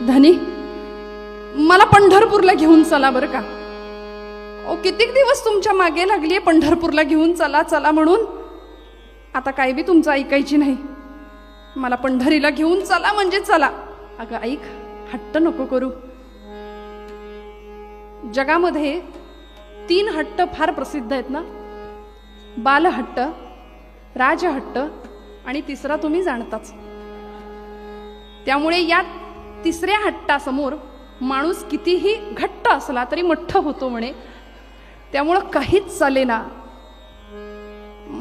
धनी, मला पंढरपूरला घेऊन चला बरं का. ओ कितीक दिवस तुमच्या मागे लागलीये पंढरपूरला घेऊन चला चला म्हणून. आता काय बी तुमचं ऐकायची नाही. मला पंढरीला घेऊन चला म्हणजे चला. अगं ऐक, हट्ट नको करू. जगामध्ये 3 हट्ट फार प्रसिद्ध आहेत ना. बालहट्ट, राजहट्ट आणि तिसरा तुम्ही जाणताच. त्यामुळे या तिसऱ्या हट्टासमोर माणूस कितीही घट्ट असला तरी मठ्ठ होतो म्हणे. त्यामुळं काहीच चालेना.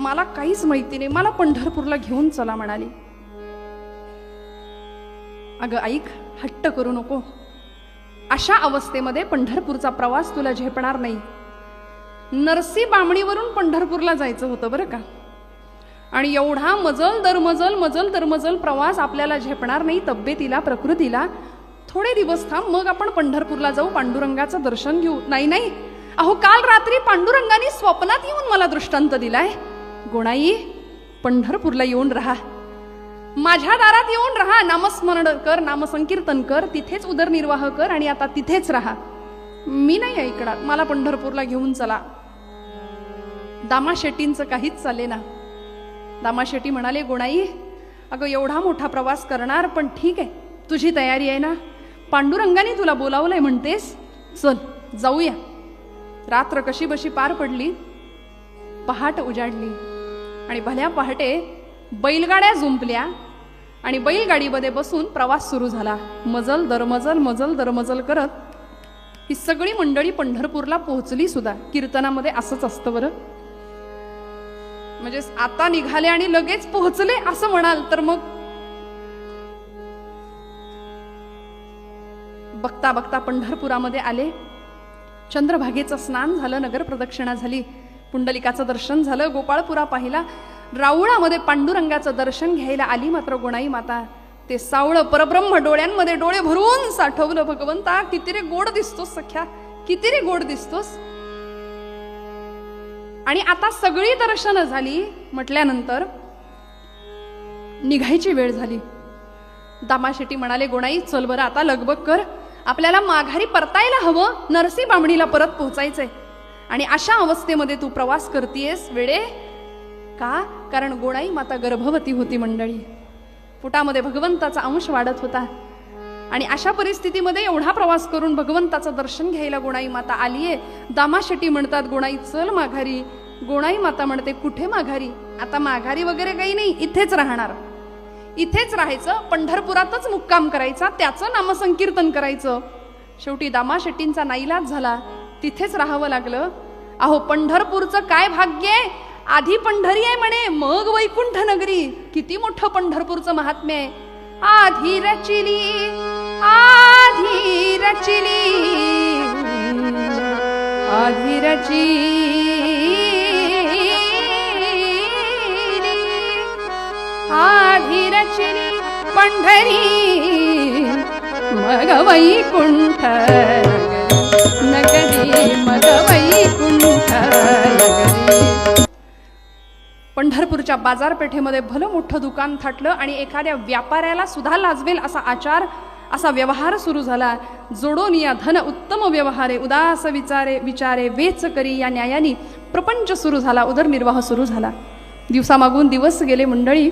मला काहीच माहिती नाही, मला पंढरपूरला घेऊन चला म्हणाली. अगं ऐक, हट्ट करू नको. अशा अवस्थेमध्ये पंढरपूरचा प्रवास तुला झेपणार नाही. नरसी बामणीवरून पंढरपूरला जायचं होतं बरं का. आणि एवढा मजल दरमजल प्रवास आपल्याला झेपणार नाही. तब्येतीला, प्रकृतीला. थोडे दिवस थांब, मग आपण पंढरपूरला जाऊ, पांडुरंगाचं दर्शन घेऊ. नाही नाही, अहो काल रात्री पांडुरंगाने स्वप्नात येऊन मला दृष्टांत दिलाय. गोणाई, पंढरपूरला येऊन राहा, माझ्या दारात येऊन राहा, नामस्मरण कर, नामसंकीर्तन कर, तिथेच उदरनिर्वाह कर आणि आता तिथेच राहा. मी नाही ऐकणार, मला पंढरपूरला घेऊन चला. दामा शेट्टींचं काहीच चाले ना. दामा शेट्टी म्हणाले, गोणाई अगं एवढा मोठा प्रवास करणार, पण ठीक आहे, तुझी तयारी आहे ना, पांडुरंगाने तुला बोलावलंय म्हणतेस, चल जाऊया. रात्र कशी बशी पार पडली. पहाट उजाडली आणि भल्या पहाटे बैलगाड्या जुंपल्या आणि बैलगाडीमध्ये बसून प्रवास सुरू झाला. मजल दरमजल करत ही सगळी मंडळी पंढरपूरला पोहोचली सुद्धा. कीर्तनामध्ये असंच असतं बरं. म्हणजे आता निघाले आणि लगेच पोहोचले असं म्हणाल तर मग बघता बघता पंढरपुरामध्ये आले. चंद्रभागेचं स्नान झालं, नगर प्रदक्षिणा झाली, पुंडलिकाचं दर्शन झालं, गोपाळपुरा पाहिला. राऊळामध्ये पांडुरंगाचं दर्शन घ्यायला आली मात्र गोणाई माता. ते सावळं परब्रह्म डोळ्यांमध्ये डोळे भरून साठवलं. भगवंता किती रे गोड दिसतोस सख्या, किती रे गोड दिसतोस. आणि आता सगळी दर्शनं झाली म्हटल्यानंतर निघायची वेळ झाली. दामा शेट्टी म्हणाले, गोणाई चल बरं आता लगबग कर, आपल्याला माघारी परतायला हवं, नरसी बामणीला परत पोहोचायचंय. आणि अशा अवस्थेमध्ये तू प्रवास करतीयस वेडे का? कारण गोणाई माता गर्भवती होती मंडळी. पोटामध्ये भगवंताचा अंश वाढत होता. आणि अशा परिस्थितीमध्ये एवढा प्रवास करून भगवंताचं दर्शन घ्यायला गोणाई माता आलीये. दामा शेट्टी म्हणतात, गोणाई चल माघारी. गोणाई माता म्हणते, कुठे माघारी? आता माघारी वगैरे काही नाही, इथेच राहणार, इथेच राहायचं, पंढरपुरातच मुक्काम करायचा, त्याचं नामसंकीर्तन करायचं. शेवटी दामा शेट्टींचा नाईलाज झाला, तिथेच राहावं लागलं. अहो पंढरपूरचं काय भाग्य आहे, आधी पंढरी आहे म्हणे, मग वैकुंठ नगरी. किती मोठं पंढरपूरचं महात्म्य आहे. आधी रचिली आधी रचिली आधी रचिली आधी रचिली पंढरी मग वैकुंठ नगरी मग वैकुंठ नगरी. पंढरपूरच्या बाजारपेठेमध्ये भलं मोठं दुकान थाटलं आणि एखाद्या व्यापाऱ्याला सुद्धा लाजवेल असा आचार, असा व्यवहार सुरू झाला. जोडोन या धन उत्तम व्यवहारे, उदास विचारे विचारे वेच करी, या न्यायाने प्रपंच सुरू झाला, उदरनिर्वाह सुरू झाला. दिवसामागून दिवस गेले मंडळी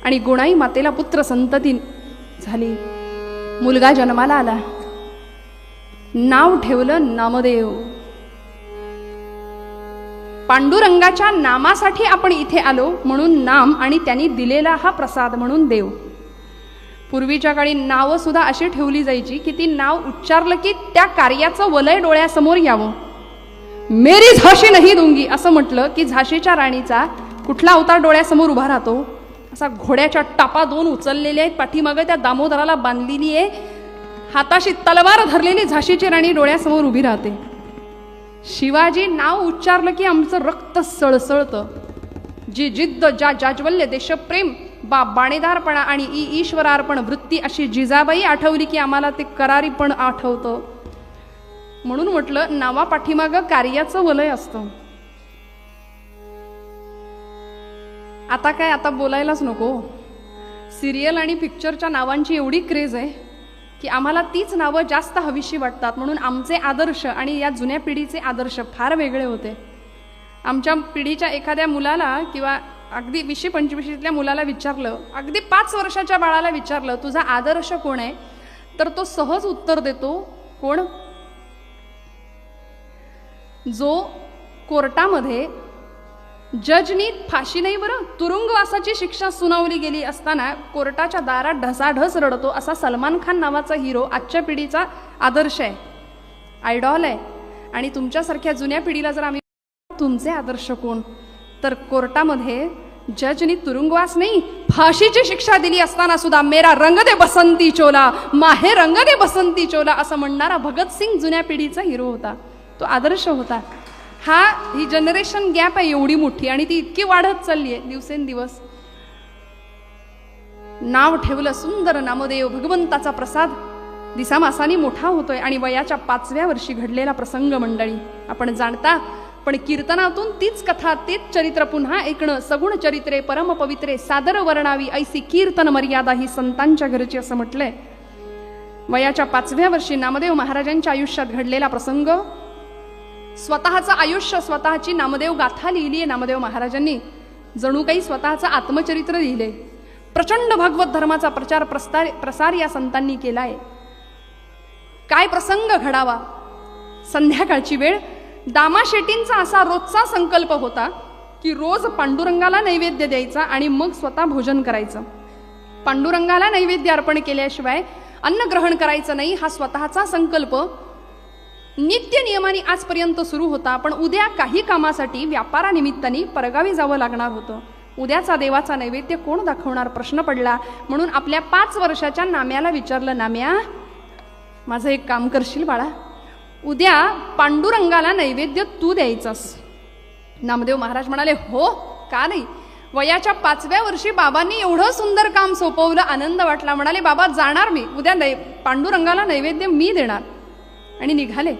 आणि गोणाई मातेला पुत्र संतती झाली. मुलगा जन्माला आला. नाव ठेवलं नामदेव. पांडुरंगाच्या नामासाठी आपण इथे आलो म्हणून नाम, आणि त्यांनी दिलेला हा प्रसाद म्हणून देव. पूर्वीच्या काळी नावं सुद्धा अशी ठेवली जायची की ती नाव उच्चारलं की त्या कार्याचं वलय डोळ्यासमोर यावं. मेरी झाशी नाही दूंगी असं म्हटलं की झाशीच्या राणीचा कुठला अवतार डोळ्यासमोर उभा राहतो? असा घोड्याच्या टापा 2 उचललेल्या आहेत, पाठीमागे त्या दामोदराला बांधलेली आहे, हाताशी तलवार धरलेली झाशीची राणी डोळ्यासमोर उभी राहते. शिवाजी नाव उच्चारलं की आमचं रक्त सळसळतं. जी जिद्द, ज्या जाज्वल्य, देशप्रेम, बाणेदारपणा आणि ईश्वरार्पण वृत्ती अशी जिजाबाई आठवली की आम्हाला ते करारीपण आठवतं. म्हणून म्हटलं नावा पाठीमागं कार्याचं वलय असतं. आता काय, आता बोलायलाच नको. सिरियल आणि पिक्चरच्या नावांची एवढी क्रेज आहे, की आम्हाला तीच नावं जास्त हवीशी वाटतात, म्हणून आमचे आदर्श आणि या जुन्या पिढीचे आदर्श फार वेगळे होते. आमच्या पिढीच्या एखाद्या मुलाला किंवा अगदी 20-25 मुलाला विचारलं, अगदी 5 वर्षाच्या बाळाला विचारलं, तुझा आदर्श कोण आहे, तर तो सहज उत्तर देतो, कोण? जो कोर्टामध्ये जजनी फाशी नाही बरं, तुरुंगवासाची शिक्षा सुनावली गेली असताना कोर्टाच्या दारात ढसाढस रडतो असा सलमान खान नावाचा हिरो आजच्या पिढीचा आदर्श आहे, आयडॉल आहे. आणि तुमच्यासारख्या जुन्या पिढीला जर आम्ही तुमचे आदर्श कोण, तर कोर्टामध्ये जजनी तुरुंगवास नाही फाशीची शिक्षा दिली असताना सुद्धा मेरा रंग दे बसंती चोला, माहे रंग दे बसंती चोला असं म्हणणारा भगतसिंग जुन्या पिढीचा हिरो होता, तो आदर्श होता. ही जनरेशन गॅप आहे एवढी मोठी आणि ती इतकी वाढत चालली आहे दिवसेंदिवस. नाव ठेवलं सुंदर नामदेव, भगवंताचा प्रसाद दिसामासानी मोठा होतोय. आणि वयाच्या 5व्या वर्षी घडलेला प्रसंग मंडळी आपण जाणता, पण कीर्तनातून तीच कथा तेच चरित्र पुन्हा ऐकणं. सगुण चरित्रे परम पवित्रे सादर वर्णावी ऐसी कीर्तन मर्यादा ही संतांच्या घरची असं म्हटलंय. वयाच्या 5व्या वर्षी नामदेव महाराजांच्या आयुष्यात घडलेला प्रसंग, स्वतःचं आयुष्य, स्वतःची नामदेव गाथा लिहिली आहे नामदेव महाराजांनी, जणू काही स्वतःचं आत्मचरित्र लिहिले. प्रचंड भागवत धर्माचा प्रसार या संतांनी केलाय. काय प्रसंग घडावा. संध्याकाळची वेळ. दामा शेट्टींचा असा रोजचा संकल्प होता की रोज पांडुरंगाला नैवेद्य द्यायचा आणि मग स्वतः भोजन करायचं. पांडुरंगाला नैवेद्य अर्पण केल्याशिवाय अन्न ग्रहण करायचं नाही, हा स्वतःचा संकल्प नित्य नियमाने आजपर्यंत सुरू होता. पण उद्या काही कामासाठी व्यापारानिमित्ताने परगावी जावं लागणार होतं. उद्याचा देवाचा नैवेद्य कोण दाखवणार प्रश्न पडला. म्हणून आपल्या 5 वर्षाच्या नाम्याला विचारलं, नाम्या माझं एक काम करशील बाळा, उद्या पांडुरंगाला नैवेद्य तू द्यायचंस. नामदेव महाराज म्हणाले, हो का नाही. वयाच्या 5व्या वर्षी बाबांनी एवढं सुंदर काम सोपवलं, आनंद वाटला. म्हणाले, बाबा जाणार मी, उद्या पांडुरंगाला नैवेद्य मी देणार. आणि निघाले.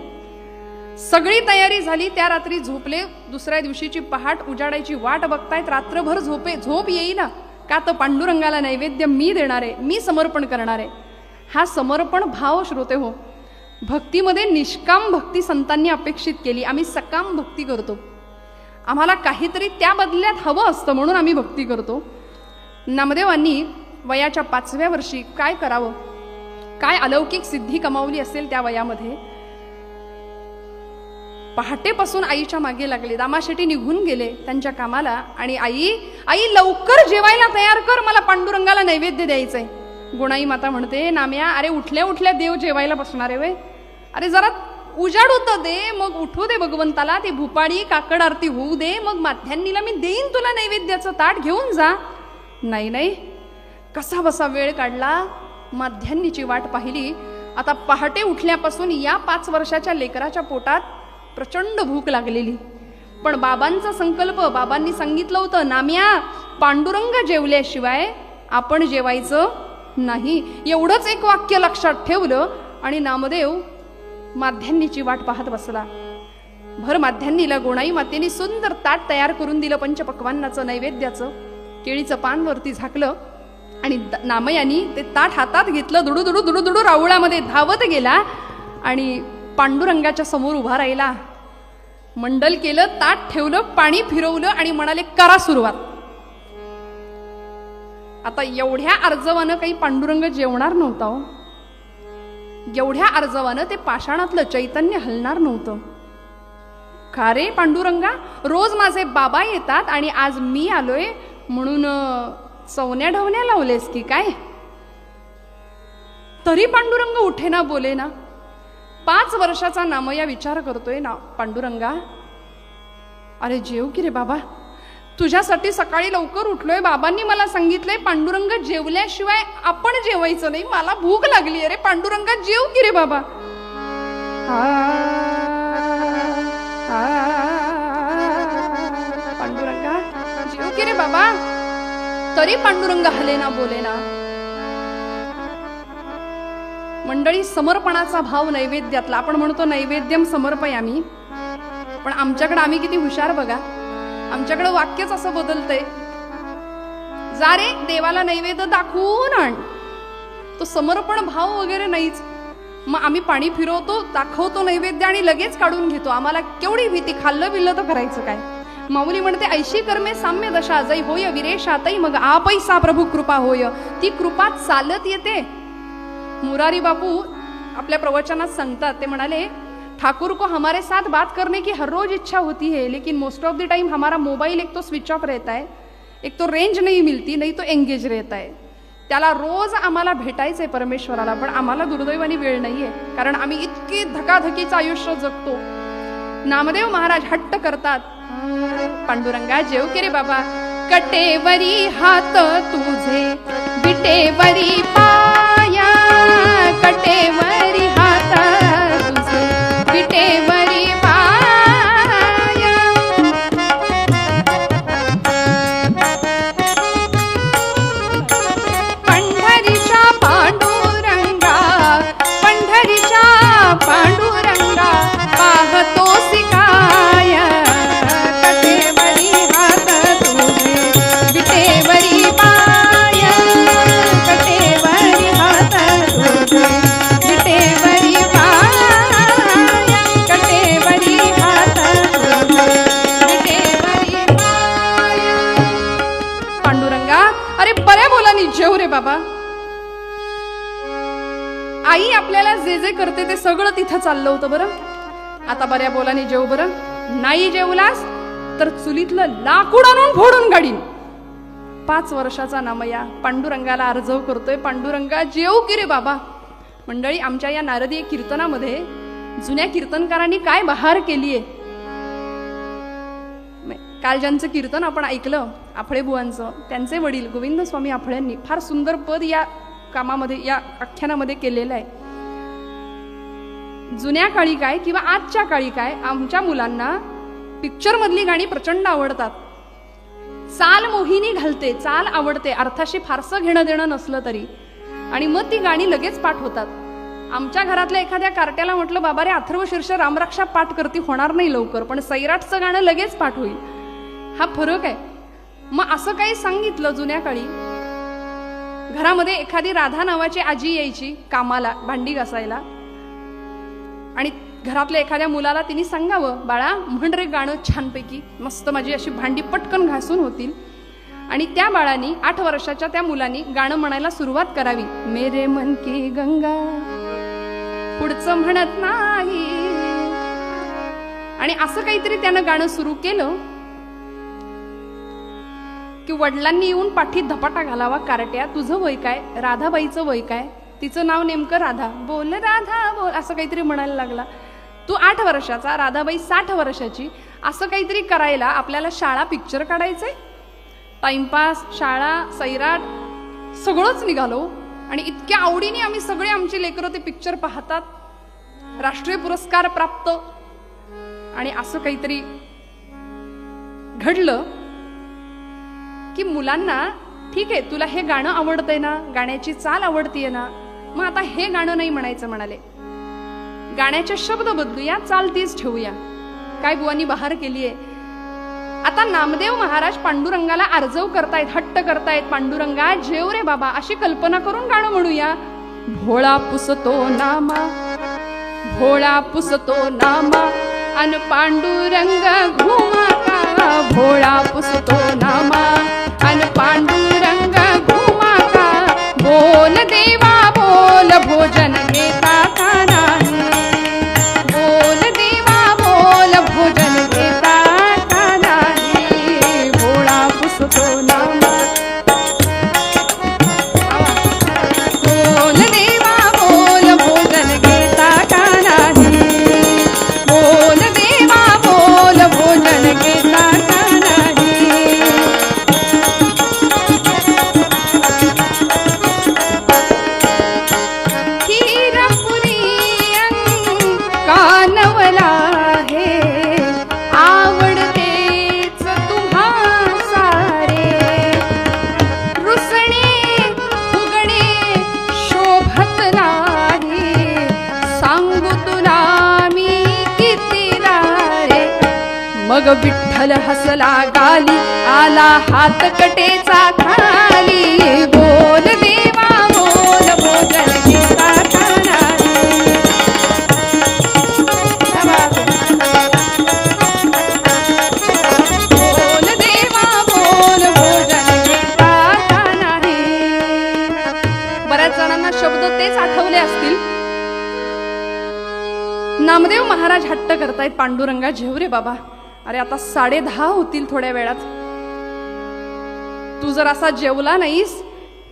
सगळी तयारी झाली. त्या रात्री झोपले. दुसऱ्या दिवशीची पहाट उजाडायची वाट बघतायत. रात्रभर झोप येईना का, तर पांडुरंगाला नैवेद्य मी देणार आहे, मी समर्पण करणार आहे. हा समर्पण भाव श्रोते हो, भक्तीमध्ये निष्काम भक्ती संतांनी अपेक्षित केली. आम्ही सकाम भक्ती करतो, आम्हाला काहीतरी त्या बदल्यात हवं असतं म्हणून आम्ही भक्ती करतो. नामदेवांनी वयाच्या 5व्या वर्षी काय करावं, काय अलौकिक सिद्धी कमावली असेल त्या वयामध्ये. पहाटेपासून आईच्या मागे लागले. दामा शेट्टी निघून गेले त्यांच्या कामाला. आणि आई लवकर जेवायला तयार कर, मला पांडुरंगाला नैवेद्य द्यायचंय. गुणाई माता म्हणते, नाम्या अरे उठल्या उठल्या देव जेवायला बसणार आहे वे, अरे जरा उजाड होतं दे, मग उठू दे भगवंताला, ती भूपाळी काकड आरती होऊ दे, मग माध्यान्नीला मी देईन तुला नैवेद्याचं ताट, घेऊन जा. नाही, कसा बसा वेळ काढला. माध्यान्नीची वाट पाहिली. आता पहाटे उठल्यापासून या 5 वर्षाच्या लेकराच्या पोटात प्रचंड भूक लागलेली. पण बाबांचा संकल्प, बाबांनी सांगितलं होतं, नाम्या पांडुरंग जेवल्याशिवाय आपण जेवायचं नाही. एवढंच एक वाक्य लक्षात ठेवलं आणि नामदेव माध्यान्नीची वाट पाहत बसला. भर माध्यान्नीला गोणाई मातेने सुंदर ताट तयार करून दिलं पंचपक्वान्नाचं, नैवेद्याचं. केळीचं पान वरती झाकलं आणि नामयानी ते ताट हातात घेतलं. दुडू राऊळामध्ये धावत गेला आणि पांडुरंगाच्या समोर उभा राहिला. मंडल केलं, ताट ठेवलं, पाणी फिरवलं आणि म्हणाले, करा सुरुवात. आता एवढ्या अर्जवानं काही पांडुरंग जेवणार नव्हता हो. एवढ्या अर्जवानं ते पाषाणातलं चैतन्य हलणार नव्हतं. का रे पांडुरंगा, रोज माझे बाबा येतात आणि आज मी आलोय म्हणून चवण्या ढवण्या लावलेस की काय. तरी पांडुरंग उठेना बोलेना. 5 वर्षाचा नामया विचार करतोय ना, पांडुरंगा अरे जेव की रे बाबा, तुझ्यासाठी सकाळी लवकर उठलोय, बाबांनी मला सांगितलंय पांडुरंग जेवल्याशिवाय आपण जेवायचं नाही, मला भूक लागली अरे पांडुरंगा जेव की रे बाबा. पांडुरंगा जेव की रे बाबा. तरी पांडुरंग हलेना बोलेना. मंडळी, समर्पणाचा भाव नैवेद्यातला. आपण म्हणतो नैवेद्यम समर्पयामी, पण आमच्याकडे आम्ही किती हुशार बघा. आमच्याकडे वाक्यच असं बदलतंय, जा रे देवाला नैवेद्य दाखवून आण. तो समर्पण भाव वगैरे नाहीच. मग आम्ही पाणी फिरवतो, दाखवतो नैवेद्य आणि लगेच काढून घेतो. आम्हाला केवढी भीती, खाल्लं बिल्लं तर करायचं काय. माऊली म्हणते ऐशी कर्मे साम्य दशा जै होय विरेशातई मग आपैसा प्रभू कृपा होय. ती कृपा चालत येते. मुरारी बापू आपल्या प्रवचनात सांगतात, ते म्हणाले ठाकुर को हमारे साथ बात करने की हर रोज इच्छा होती है, लेकिन मोस्ट ऑफ द टाइम हमारा मोबाइल एक तो स्विच ऑफ रहता है, एक तो रेंज नहीं मिलती, नहीं तो एंगेज रहता है. त्याला रोज आम्हाला भेटायचंय परमेश्वराला, पण आम्हाला दुर्दैवानी वेळ नाहीये, कारण आम्ही इतकी धकाधकीचं आयुष्य जगतो. नामदेव महाराज हट्ट करतात, पांडुरंगा जेव की रे बाबा, कटेवरी हात तुझे विटेवरी पाया, कटेवरी हात तुझे विटेवरी पाया. पंढरीच्या पांडुरंगा, पंढरीच्या पांडुरंगा पाहतोसी काय, कटेवरी हात तुझे विटेवरी पाया, कटेवरी हात तुझे विटेवरी पाया, कटेवरी हात तुझे विटेवरी पाया. पांडुरंगा अरे बऱ्या बोलानी जेव रे बाबा. आई आपल्याला जे जे करते ते सगळं तिथं चाललं होतं बरं. आता बऱ्या बोलाने जेव बरं. नाही जेवलास तर चुलीतलं लाकूड आणून फोडून गाडीन. 5 वर्षाचा नामया पांडुरंगाला अर्जव करतोय, पांडुरंगा जेव की रे बाबा. मंडळी, आमच्या या नारदीय कीर्तनामध्ये जुन्या कीर्तनकारांनी काय बहार केलीये. काल ज्यांचं कीर्तन आपण ऐकलं आफळे बुवांचं, त्यांचे वडील गोविंद स्वामी आफळ्यांनी फार सुंदर पद या कामामध्ये, या आख्यानामध्ये केलेलं आहे. जुन्या काळी काय किंवा आजच्या काळी काय, आमच्या मुलांना पिक्चर मधली गाणी प्रचंड आवडतात. चाल मोहिनी घालते, चाल आवडते, अर्थाशी फारसं घेणं देणं नसलं तरी, आणि मग ती गाणी लगेच पाठ होतात. आमच्या घरातल्या एखाद्या कार्ट्याला म्हटलं बाबा रे अथर्वशीर्ष रामरक्षा पाठ करती, होणार नाही लवकर, पण सैराटचं गाणं लगेच पाठ होईल. हा फरक आहे. मग असं काही सांगितलं जुन्या काळी, घरामध्ये एखादी राधा नावाची आजी यायची कामाला भांडी घासायला, आणि घरातल्या एखाद्या मुलाला तिने सांगावं बाळा म्हण रे गाणं छानपैकी, मस्त माझी अशी भांडी पटकन घासून होतील. आणि त्या बाळानी 8 वर्षाच्या त्या मुलांनी गाणं म्हणायला सुरुवात करावी, मेरे मन की गंगा, पुढचं म्हणत नाही. आणि असं काहीतरी त्यानं गाणं सुरू केलं की वडिलांनी येऊन पाठीत धपाटा घालावा, कार्ट्या तुझं वय काय, राधाबाईचं वय काय, तिचं नाव नेमकं राधा, बोल राधा बोल, असं काहीतरी म्हणायला लागला. तू 8 वर्षाचा, राधाबाई 60 वर्षाची, असं काहीतरी करायला आपल्याला शाळा पिक्चर काढायचंय, टाइमपास, शाळा, सैराट सगळंच निघालो. आणि इतक्या आवडीने आम्ही सगळे आमची लेकरं ते पिक्चर पाहतात, राष्ट्रीय पुरस्कार प्राप्त. आणि असं काहीतरी घडलं की मुलांना, ठीक आहे तुला हे गाणं आवडतंय ना, गाण्याची चाल आवडतीये ना, मग आता हे गाणं नाही म्हणायचं म्हणाले, गाण्याचे शब्द बदलूया, चाल तीच ठेवूया. काय बुवांनी बहार केलीये. आता नामदेव महाराज पांडुरंगाला अर्जव करतायत, हट्ट करतायत, पांडुरंगा जेव रे बाबा, अशी कल्पना करून गाणं म्हणूया. भोळा पुसतो नामा, भोळा पुसतो नामा, अन पांडुरंग घुमा का, भोळा पुसतो नामा, अन पांडुरंग घुमा का, बोल देवा बोल भोजन घेता का नाही, बोल देवा बोल भोजन घेता का नाही, भोळा पुसतो नामा, बोल देवा बोल भोजन घेता का नाही, बोल देवा बोल भोजन घेता का नाही. कानवला हे आवडतेच तुम्हा सारे, रुसणे फुगणे शोभत नाही, सांगू तुला मी किती रे. मग विठ्ठल हसला गाली, आला हात कटेचा खाली, बोल देवा बोल भोजन किस्सेच आठवले असतील. नामदेव महाराज हट्ट करतायत, पांडुरंगा जेव रे बाबा, अरे आता 10:30 होतील थोड्या वेळात, तू जर असा जेवला नाहीस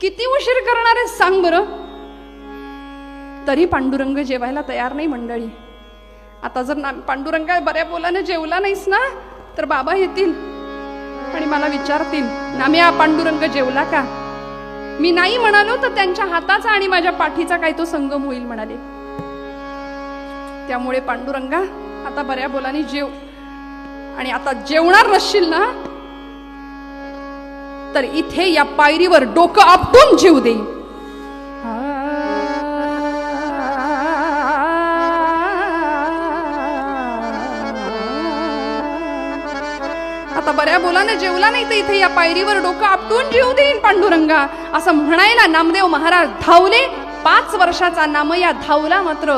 किती उशीर करणार आहेस सांग बरं. तरी पांडुरंग जेवायला तयार नाही मंडळी. आता जर पांडुरंगा बऱ्या बोलाने जेवला नाहीस ना तर बाबा येतील आणि मला विचारतील, नाम्या पांडुरंग जेवला का? मी नाही म्हणालो तर त्यांच्या हाताचा आणि माझ्या पाठीचा काय तो संगम होईल म्हणाले. त्यामुळे पांडुरंगा आता बऱ्या बोलाने जेव, आणि आता जेवणार नसशील ना तर इथे या पायरीवर डोकं आपटून जीव दे. आता बऱ्या बोलाने जेवला नाही तर इथे या पायरीवर डोकं आपटून जीव देईन पांडुरंगा, असं म्हणायला नामदेव महाराज धावले. 5 वर्षाचा नामया धावला, मात्र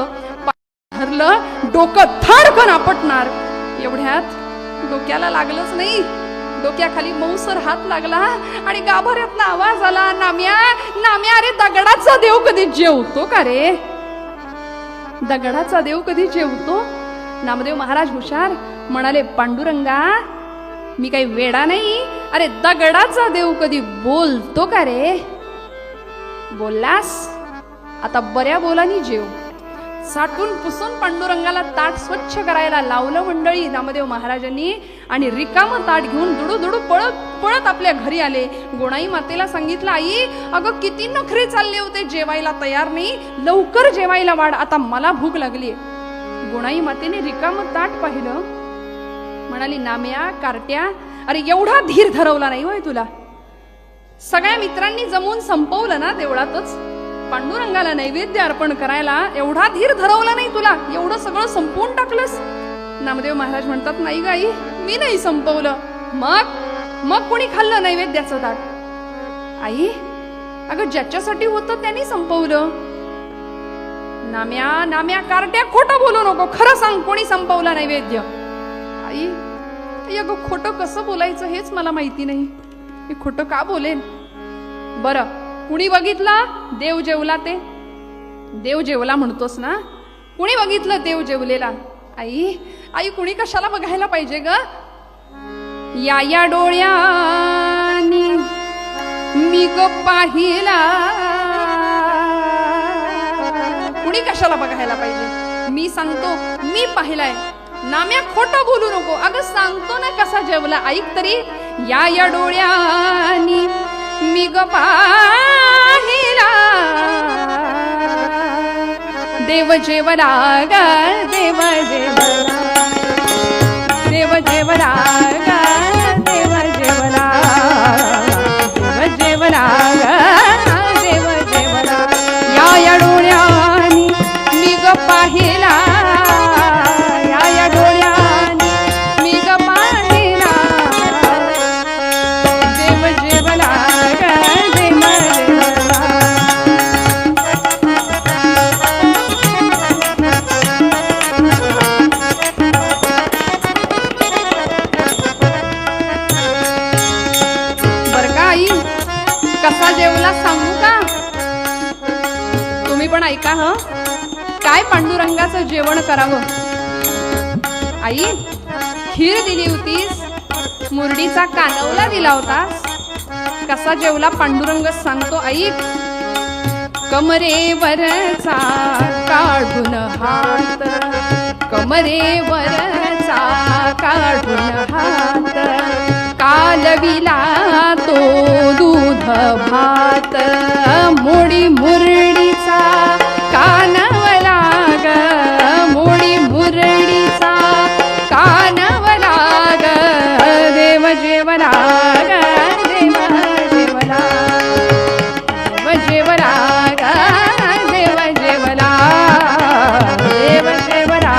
धरलं डोकं धडकन आपटणार. एवढ्यात डोक्याला लागलंच नाही, डोक्याखाली मऊसर हात लागला आणि गाभाऱ्यातला आवाज आला, नाम्या नाम्या, अरे दगडाचा देव कधी जेवतो का रे? दगडाचा देव कधी जेवतो? नामदेव महाराज हुशार म्हणाले, पांडुरंगा मी काही वेडा नाही, अरे दगडाचा देव कधी बोलतो का रे? बोललास आता बऱ्या बोलानी जेव. साठून पुसून पांडुरंगाला ताट स्वच्छ करायला लावलं मंडळी नामदेव महाराजांनी, आणि रिकामं ताट घेऊन दुडू पळत पळत आपल्या घरी आले. गोणाई मातेला सांगितलं, आई अगं किती नखरे चालले होते, जेवायला तयार नाही, लवकर जेवायला वाढ, आता मला भूक लागली. गोणाई मातेने रिकामं ताट पाहिलं, म्हणाली, नाम्या कार्ट्या, अरे एवढा धीर धरवला नाही होय तुला? सगळ्या मित्रांनी जमून संपवलं ना देवळातच पांडुरंगाला नैवेद्य अर्पण करायला, एवढा धीर धरवला नाही तुला? एवढं सगळं संपवून टाकलंस? नामदेव महाराज म्हणतात, नाही गाई मी नाही संपवलं. मग कोणी खाल्लं नैवेद्याचं ताट? आई अगं ज्याच्यासाठी होतं त्यांनी संपवलं. नाम्या कार्ट्या, खोटं बोलू नको, खरं सांग कोणी संपवला नैवेद्य? आई अगं खोटं कसं बोलायचं हेच मला माहिती नाही, मी खोटं का बोलेन? बरं कुणी बघितलं देव जेवला? ते देव जेवला म्हणतोस ना, कुणी बघितलं देव जेवलेला? आई कुणी कशाला बघायला पाहिजे ग? या डोळ्यानी मी ग पाहिला, कुणी कशाला बघायला पाहिजे? मी सांगतो मी पाहिलाय. नाम्या खोटं बोलू नको, अगं सांगतो ना कसा जेवला, ऐक तरी. या डोळ्यानी मी ग पाहिला, देव जेवला ग देव जेवला, देव जेवला ग देव जेवला, देव जेवला ग देव जेवला. या डोळ्यानी मी ग पाहिला, कसा जेवला सांगू का? तुम्ही पण ऐका हं, काय पांडुरंगाचं जेवण करावं. आई खीर दिली होतीस, मुरडीचा कानवला दिला होतास, कसा जेवला पांडुरंग सांगतो ऐक. कमरेवरचा काढून हात, कमरेवरचा काढून हात, कालविला तो दूध भात, मोडी मुरडीचा कानवला ग, मोडी मुरडीचा कानवला ग, देव जेवला ग देव जेवला, देव जेवला ग देव जेवला, देव जेवला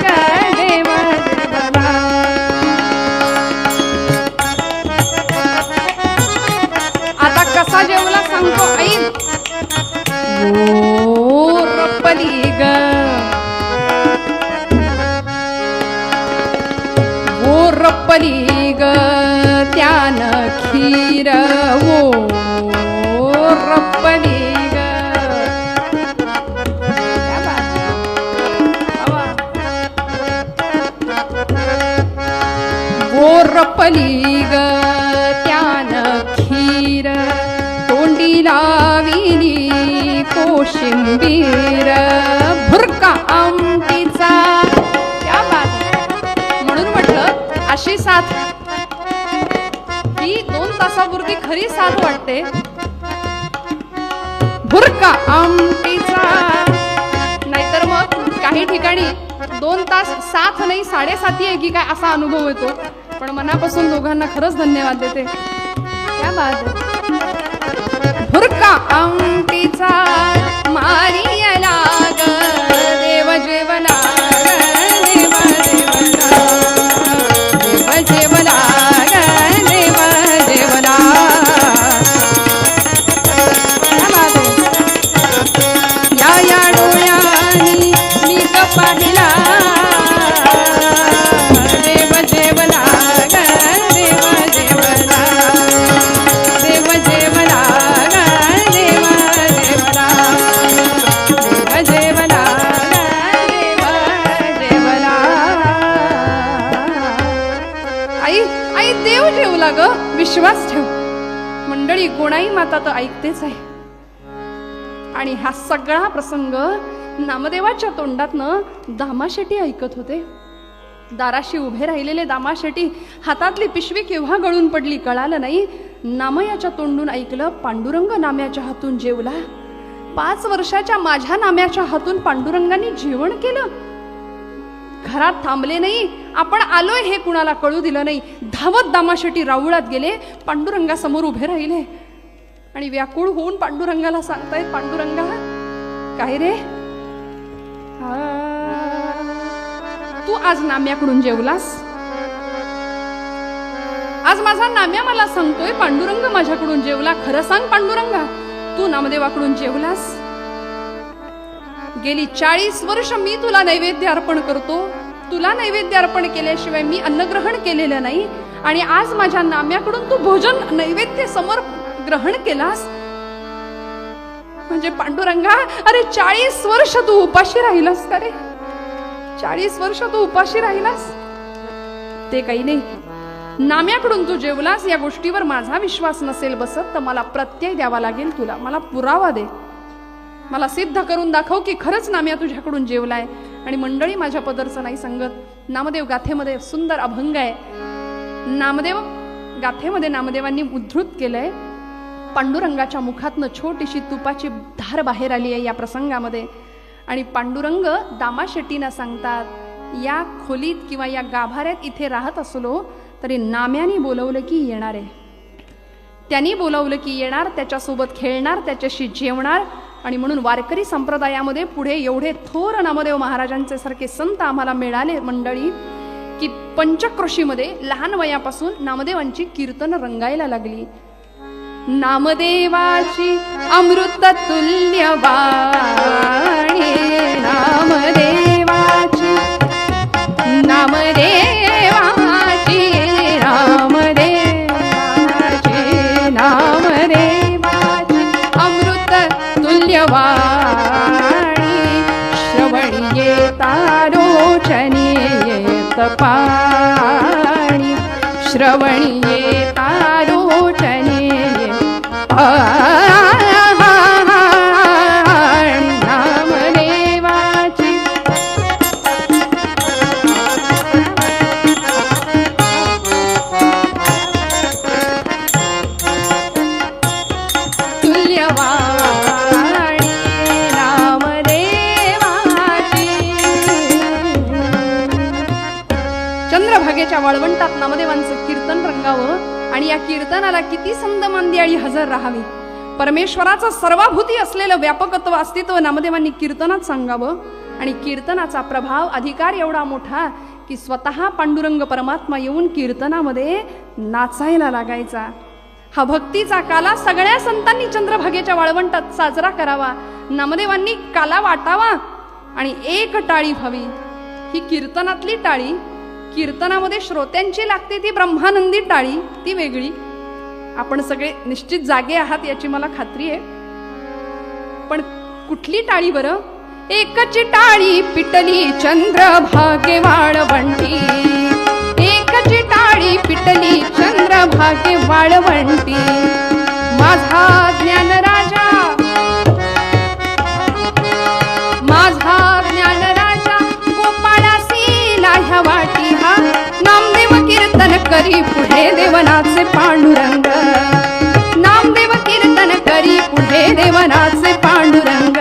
ग देव जेवला. कसा जेवला सांगतो ऐक. ठेवली ग त्यानं खीर, तोंडी लाविली कोशिंबीर, भुरका आमटीचा. त्या बात म्हणून म्हटलं अशी साथ ही 2 तासापुरती खरी साथ वाटते. भुरका आमटीचा. नाहीतर मग काही ठिकाणी 2 तास साथ नाही 7.5 आहे की काय असा अनुभव येतो. पण मनापासून दोघांना खरंच धन्यवाद देते. क्या बात. भुरका आमटीचा मारियला ग देव जेवला, देव जेवला, देव जेवला ग देव जेवला. या या डोळ्यांनी मी पाहिला, देव जेवला ग देव जेवला, देव जेवला ग देव जेवला, देव जेवला ग देव जेवला. आई आई देव जेवला ग, विश्वास ठेव. मंडळी कोणाही माता तर ऐकतेच आहे. आणि हा सगळा प्रसंग नामदेवाच्या तोंडातनं दामाशेटी ऐकत होते. दाराशी उभे राहिलेले दामाशेटी हातातली पिशवी केव्हा गळून पडली कळालं नाही. नामयाच्या तोंडून ऐकलं पांडुरंग नाम्याच्या हातून जेवला. 5 वर्षाच्या माझ्या नाम्याच्या हातून पांडुरंगाने जेवण केलं. घरात थांबले नाही, आपण आलोय हे कुणाला कळू दिलं नाही. धावत दामाशेटी राऊळात गेले, पांडुरंगासमोर उभे राहिले आणि व्याकुळ होऊन पांडुरंगाला सांगतायत, पांडुरंगा काय रे, तू आज नाम्याकडून जेवलास. आज माझा नाम्या मला सांगतोय पांडुरंग माझ्याकडून जेवला. खरं सांग पांडुरंगा, तू नामदेवाकडून जेवलास. गेली 40 वर्ष मी तुला नैवेद्य अर्पण करतो. तुला नैवेद्य अर्पण केल्याशिवाय मी अन्नग्रहण केलेलं नाही. आणि आज माझ्या नाम्याकडून तू भोजन नैवेद्य समोर ग्रहण केलास. म्हणजे पांडुरंगा, अरे 40 वर्ष तू उपाशी राहिलास का रे? 40 वर्ष तू उपाशी राहिलास. ते काही नाही, नाम्याकडून तू जेवलास या गोष्टीवर माझा विश्वास नसेल बसत तर मला प्रत्यय द्यावा लागेल तुला. मला पुरावा दे, मला सिद्ध करून दाखव की खरंच नाम्या तुझ्याकडून जेवलाय. आणि मंडळी माझ्या पदरचं नाही सांगत. नामदेव गाथेमध्ये सुंदर अभंग आहे. नामदेव गाथेमध्ये नामदेवांनी उद्धृत केलंय, पांडुरंगाच्या मुखातनं छोटीशी तुपाची धार बाहेर आली आहे या प्रसंगामध्ये. आणि पांडुरंग दामाशेटींना सांगतात, या खोलीत किंवा या गाभाऱ्यात इथे राहत असलो तरी नाम्याने बोलवलं की येणार आहे. त्यांनी बोलवलं की येणार, त्याच्यासोबत खेळणार, त्याच्याशी जेवणार. आणि म्हणून वारकरी संप्रदायामध्ये पुढे एवढे थोर नामदेव महाराजांचे सारखे संत आम्हाला मिळाले मंडळी, की पंचक्रोशीमध्ये लहान वयापासून नामदेवांची कीर्तन रंगायला लागली. नामदेवाची अमृत तुल्य वाणी, नामदेवाची, नामदेवाची, नामदेवाची, नामदेवाची अमृत तुल्य वाणी. श्रवणी येता रोचनी येत पाणी, श्रवणी येता रोचनी नामदेवाची. तुल्यवाणी नामदेवाची. चंद्रभागेच्या वाळवंटात नामदेवांचं कीर्तन रंगावं आणि या कीर्तनाला किती संत मांदियाळी हजर राहावी. परमेश्वराचं सर्वाभूती असलेलं व्यापकत्व अस्तित्व नामदेवांनी कीर्तनात सांगावं. आणि कीर्तनाचा प्रभाव अधिकार एवढा मोठा की स्वतः पांडुरंग परमात्मा येऊन कीर्तनामध्ये नाचायला लागायचा. हा भक्तीचा काला सगळ्या संतांनी चंद्रभागेच्या वाळवंटात साजरा करावा. नामदेवांनी काला वाटावा आणि एक टाळी व्हावी. ही कीर्तनातली टाळी, कीर्तनामध्ये श्रोत्यांची लागते ती ब्रह्मानंदी टाळी, ती वेगळी. आपण सगळे निश्चित जागे आहात याची मला खात्री आहे. पण कुठली टाळी बरं? एकची टाळी पिटली चंद्रभागे वाळवंटी, एकची टाळी माळी पिटली चंद्रभागे वाळवंटी माझा ज्ञान राजा माझा ज्ञान राजा गोपाळासी लाह्या वाटी हा नामदेव कीर्तन करी पुढे देवनाचे पांडुरंग नामदेव कीर्तन करी पुढे देवनाचे पांडुरंग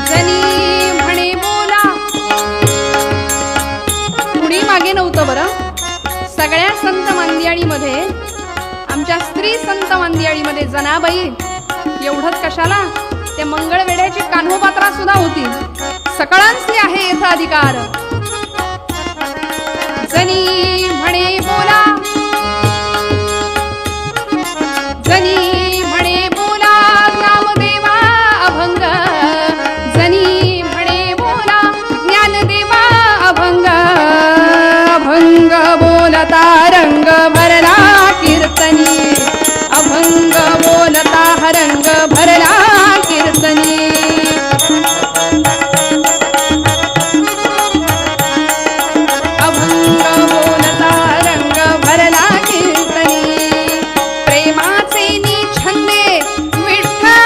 जनी म्हणे बोला कुणी मागे नव्हतं बरं सगळ्या संत मांदियाळीमध्ये आमच्या स्त्री संत मांदियाळीमध्ये जनाबाई एवढंच कशाला त्या मंगळवेड्याची कान्होपात्रा सुद्धा होती सकळांचे आहे येथ अधिकार जनी म्हणे बोला जनी म्हणे बोला नामदेवा अभंग जनी म्हणे बोला ज्ञानदेवा अभंग अभंग बोलता रंग भरला कीर्तनी अभंग बोलता रंग भरला कीर्तनी अभंग बोलता रंग भरला कीर्तनी प्रेमाचे निछंदे विठ्ठल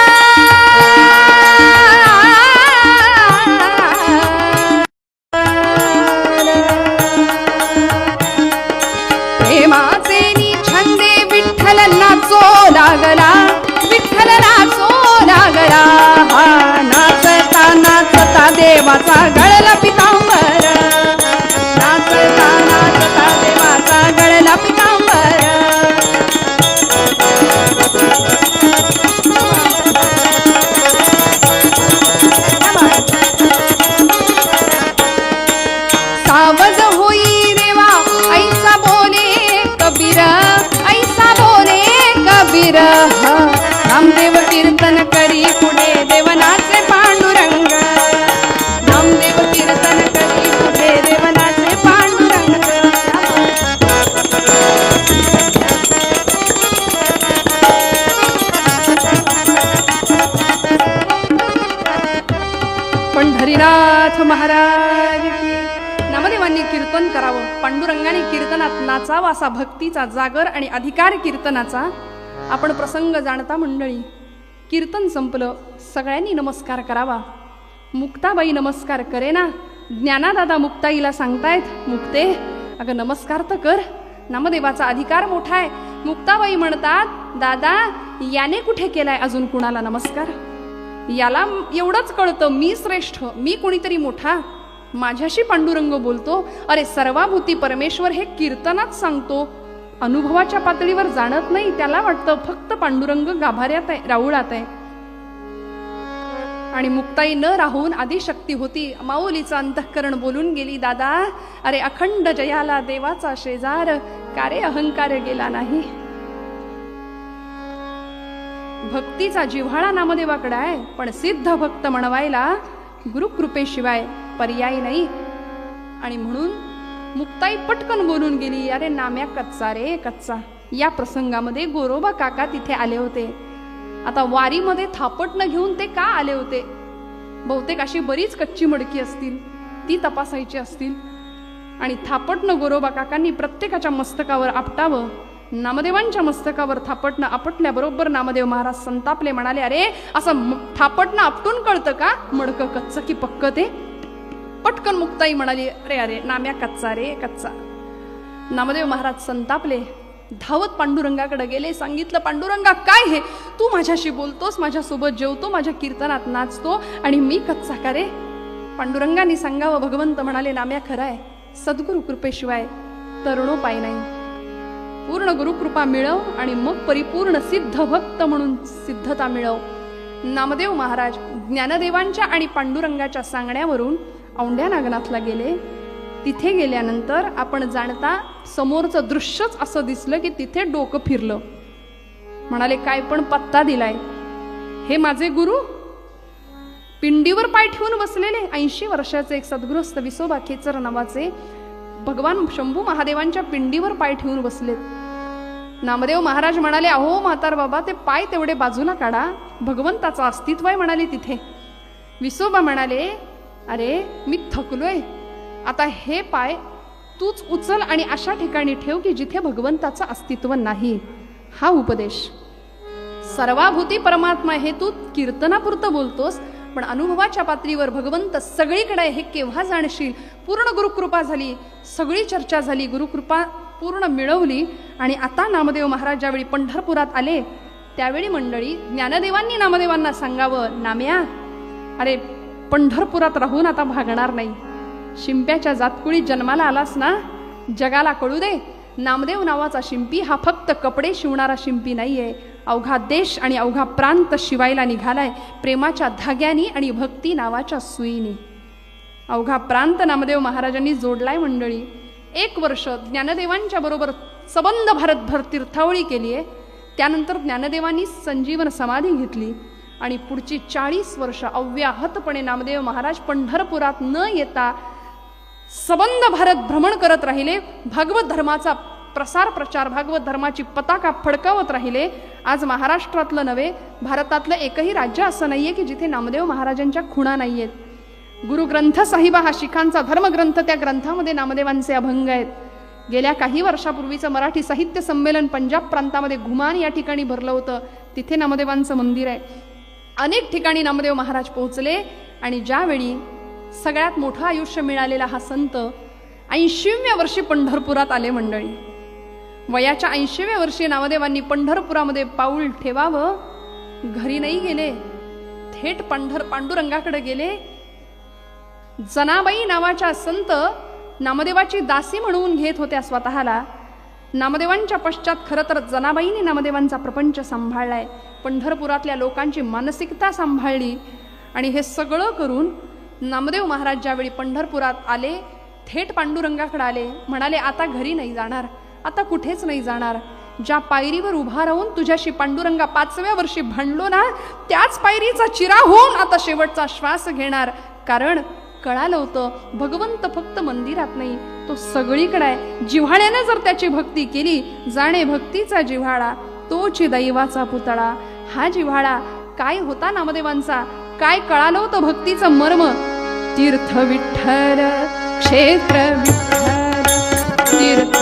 प्रेमाचे निछंदे विठ्ठल नाचो लागला विठ्ठल नाचो लागला हा नाचता नाचता देवाचा गळला पितांबर नाचता नाचता देवाचा गळला पितांबर सावध होई देवा ऐसा बोले कबीर ऐसा बोले कबीर नामदेव कीर्तन करी पुढे देवनाचे पांडुरंग नामदेव कीर्तन करी पुढे देवनाचे पांडुरंग पंढरीनाथ महाराज की नामदेवांनी कीर्तन करावं पांडुरंगाने कीर्तनात नाचावा असा भक्तीचा जागर आणि अधिकार कीर्तनाचा आपण प्रसंग जाणता मंडळी कीर्तन संपलं सगळ्यांनी नमस्कार करावा मुक्ताबाई नमस्कार करे ना ज्ञानादादा मुक्ताईला सांगतायत मुक्ते अगं नमस्कार तर कर नामदेवाचा अधिकार मोठा आहे मुक्ताबाई म्हणतात दादा याने कुठे केलाय अजून कुणाला नमस्कार याला एवढंच कळतं मी श्रेष्ठ मी कोणीतरी मोठा माझ्याशी पांडुरंग बोलतो अरे सर्वाभूती परमेश्वर हे कीर्तनात सांगतो अनुभवाच्या पातळीवर जाणत नाही त्याला वाटतं फक्त पांडुरंग गाभाऱ्यात आहे राऊळात आहे आणि मुक्ताई न राहून आदिशक्ती होती माऊलीचं अंतःकरण बोलून गेली दादा अरे अखंड जयाला देवाचा शेजार कारे अहंकार गेला नाही भक्तीचा जिव्हाळा नामदेवाकडे आहे पण सिद्ध भक्त म्हणवायला गुरुकृपेशिवाय पर्याय नाही आणि म्हणून मुक्ताई पटकन बोलून गेली अरे नाम्या कच्चा रे कच्चा या प्रसंगामध्ये गोरोबा काका तिथे आले होते आता वारीमध्ये थापटणं घेऊन ते का आले होते बहुतेक अशी बरीच कच्ची मडकी असतील ती तपासायची असतील आणि थापटणं गोरोबा काकांनी प्रत्येकाच्या मस्तकावर आपटावं नामदेवांच्या मस्तकावर थापटणं आपटल्याबरोबर नामदेव महाराज संतापले म्हणाले अरे असं थापटणं आपटून कळतं का मडकं कच्चं की पक्क ते पटकन मुक्ताई म्हणाली अरे अरे नाम्या कच्चा रे कच्चा नामदेव महाराज संतापले धावत पांडुरंगाकडे गेले सांगितलं पांडुरंगा काय हे तू माझ्याशी बोलतोस माझ्यासोबत जेवतो माझ्या कीर्तनात नाचतो आणि मी कच्चा का रे पांडुरंगाने सांगावं भगवंत म्हणाले नाम्या खरं आहे सद्गुरु कृपेशिवाय तरुणोपाय नाही पूर्ण गुरुकृपा मिळव आणि मग परिपूर्ण सिद्ध भक्त म्हणून सिद्धता मिळव नामदेव महाराज ज्ञानदेवांच्या आणि पांडुरंगाच्या सांगण्यावरून औंढ्या नागनाथला गेले तिथे गेल्यानंतर आपण जाणता समोरचं दृश्यच असं दिसलं की तिथे डोकं फिरलं म्हणाले काय पण पत्ता दिलाय हे माझे गुरु पिंडीवर पाय ठेवून बसलेले 80 वर्षाचे एक सद्गृहस्थ विसोबा खेचर नावाचे भगवान शंभू महादेवांच्या पिंडीवर पाय ठेवून बसलेत नामदेव महाराज म्हणाले, अहो म्हातार बाबा, ते पाय तेवढे बाजूला काढा, भगवंताचं अस्तित्व आहे म्हणाले तिथे. विसोबा म्हणाले, अरे मी थकलोय, आता हे पाय तूच उचल आणि अशा ठिकाणी ठेव की जिथे भगवंताचं अस्तित्व नाही. हा उपदेश. सर्वाभूती परमात्मा हे तू कीर्तनापुरतं बोलतोस, पण अनुभवाच्या पातळीवर भगवंत सगळीकडे हे केव्हा जाणशील. पूर्ण गुरुकृपा झाली, सगळी चर्चा झाली, गुरुकृपा पूर्ण मिळवली. आणि आता नामदेव महाराज ज्यावेळी पंढरपुरात आले त्यावेळी मंडळी ज्ञानदेवांनी नामदेवांना सांगावं, नाम्या, अरे पंढरपुरात राहून आता भागणार नाही. शिंप्याच्या जातकुळीत जन्माला आलास ना, जगाला कळू दे, नामदेव नावाचा शिंपी हा फक्त कपडे शिवणारा शिंपी नाहीये, अवघा देश आणि अवघा प्रांत शिवायला निघालाय प्रेमाच्या धाग्यानी आणि भक्ती नावाच्या सुईनी. अवघा प्रांत नामदेव महाराजांनी जोडलाय मंडळी. 1 वर्ष ज्ञानदेवांच्या बरोबर सबंध भारतभर तीर्थावळी केली आहे. त्यानंतर ज्ञानदेवांनी संजीवन समाधी घेतली आणि पुढची 40 वर्ष अव्याहतपणे नामदेव महाराज पंढरपुरात न येता सबंध भारत भ्रमण करत राहिले. भागवत धर्माचा प्रसार प्रचार, भागवत धर्माची पताका फडकावत राहिले. आज महाराष्ट्रातलं नव्हे, भारतातलं एकही राज्य असं नाहीये की जिथे नामदेव महाराजांच्या खुणा नाहीयेत. गुरुग्रंथ साहिबा हा शिखांचा धर्मग्रंथ, त्या ग्रंथामध्ये नामदेवांचे अभंग आहेत. गेल्या काही वर्षापूर्वीचं मराठी साहित्य संमेलन पंजाब प्रांतामध्ये घुमान या ठिकाणी भरलं होतं. तिथे नामदेवांचं मंदिर आहे. अनेक ठिकाणी नामदेव महाराज पोहोचले आणि ज्यावेळी सगळ्यात मोठं आयुष्य मिळालेला हा संत 80व्या वर्षी पंढरपुरात आले मंडळी. वयाच्या 80व्या वर्षी नामदेवांनी पंढरपुरामध्ये पाऊल ठेवावं, घरी नाही गेले, थेट पांडुरंगाकडे गेले. जनाबाई नावाच्या संत नामदेवाची दासी म्हणून घेत होत्या स्वतःला. नामदेवांच्या पश्चात खरं तर जनाबाईंनी नामदेवांचा प्रपंच सांभाळलाय, पंढरपुरातल्या लोकांची मानसिकता सांभाळली. आणि हे सगळं करून नामदेव महाराज ज्यावेळी पंढरपुरात आले, थेट पांडुरंगाकडे आले. म्हणाले, आता घरी नाही जाणार, आता कुठेच नाही जाणार. ज्या पायरीवर उभा राहून तुझ्याशी पांडुरंगा 5व्या वर्षी भांडलो ना, त्याच पायरीचा चिरा होऊन आता शेवटचा श्वास घेणार. कारण कळालं होतं, भगवंत फक्त मंदिरात नाही, तो सगळीकडे आहे. जिव्हाळ्याने जर त्याची भक्ती केली, जाणे भक्तीचा जिव्हाळा तोच दैवाचा पुतळा. हा जिव्हाळा काय होता नामदेवांचा, काय कळालं होतं भक्तीचं मर्म. तीर्थ विठ्ठल, क्षेत्र विठ्ठल, तीर्थ